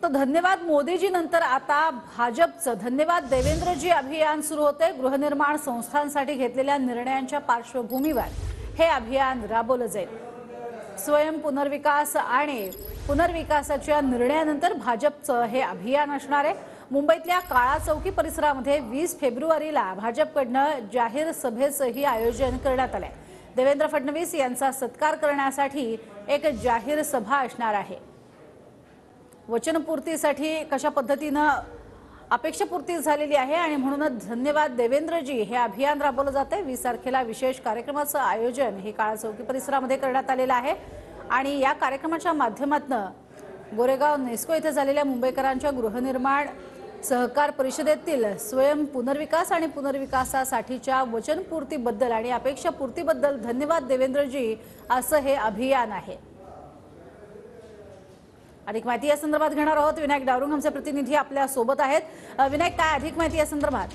तर धन्यवाद मोदीजी नंतर आता भाजपचं धन्यवाद देवेंद्रजी अभियान सुरू होते। गृहनिर्माण संस्थांसाठी घेतलेल्या निर्णयांच्या पार्श्वभूमीवर हे अभियान राबवलं जाईल। स्वयं पुनर्विकास आणि पुनर्विकासाच्या निर्णयानंतर भाजपचं हे अभियान असणार आहे। मुंबईतल्या काळा चौकी परिसरामध्ये 20 फेब्रुवारीला भाजपकडनं जाहीर सभेचंही आयोजन करण्यात आलंय। देवेंद्र फडणवीस यांचा सत्कार करण्यासाठी एक जाहीर सभा असणार आहे। वचनपूर्तीसाठी कशा पद्धतीने अपेक्षापूर्ती झालेली आहे आणि म्हणूनच धन्यवाद देवेंद्रजी हे अभियान राबवलं जाते। 20 तारखेला विशेष कार्यक्रमाचं आयोजन हे काळा चौकी परिसरामध्ये करण्यात आलेलं आहे आणि या कार्यक्रमाच्या माध्यमातून गोरेगाव नेस्को येथे झालेल्या मुंबईकरांच्या गृहनिर्माण सहकार परिषदेतील स्वयं पुनर्विकास आणि पुनर्विकासासाठीच्या वचनपूर्तीबद्दल आणि अपेक्षापूर्तीबद्दल धन्यवाद देवेंद्रजी असं हे अभियान आहे। अधिक माहिती या संदर्भात घेणार आहोत। विनायक डावरुंग आमचे प्रतिनिधी आपल्या सोबत आहेत। विनायक, काय अधिक माहिती या संदर्भात?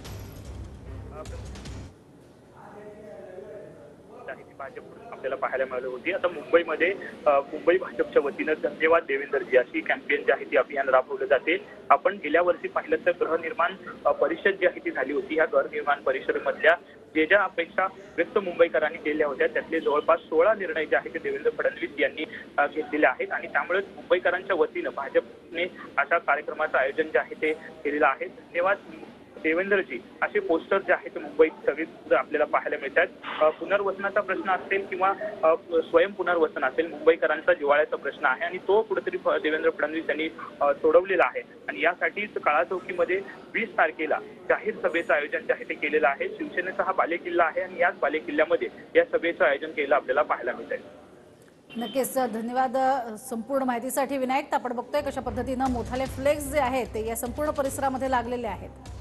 आपल्याला पाहायला मिळाली होती। आता मुंबईमध्ये मुंबई भाजपच्या वतीने धन्यवाद देवेंद्रजी अशी कॅम्पेन जी आहे ती अभियान राबवलं जाते। आपण गेल्या वर्षी पाहिलं तर गृहनिर्माण परिषद जी आहे ती झाली होती। या गृहनिर्माण परिषदेमधल्या ज्या अपेक्षा व्यक्त मुंबईकरांनी केल्या होत्या त्यातले जवळपास 16 निर्णय जे आहेत ते देवेंद्र फडणवीस यांनी घेतलेले आहेत आणि त्यामुळे मुंबईकरांच्या वतीने भाजपने अशा कार्यक्रमाचं आयोजन जे आहे ते केलेलं आहे। धन्यवाद देवेंद्रजी असे पोस्टर जे आहेत मुंबईत सगळीकडे आपल्याला पाहायला मिळतात। पुनर्वसनाचा प्रश्न असेल किंवा स्वयं पुनर्वसन असेल, मुंबईकरांचा जिव्हाळ्याचा प्रश्न आहे आणि तो कुठेतरी देवेंद्र फडणवीस यांनी सोडवलेला आहे आणि यासाठीच काळा चौकीमध्ये 20 तारखेला जाहीर सभेचं आयोजन जे आहे ते केलेलं आहे। शिवसेनेचा हा बालेकिल्ला आहे आणि याच बालेकिल्ल्यामध्ये या सभेचं आयोजन केलं आपल्याला पाहायला मिळत आहे। नक्कीच धन्यवाद संपूर्ण माहितीसाठी विनायक। आपण बघतोय कशा पद्धतीने मोठाले फ्लेक्स जे आहेत ते या संपूर्ण परिसरामध्ये लागलेले आहेत।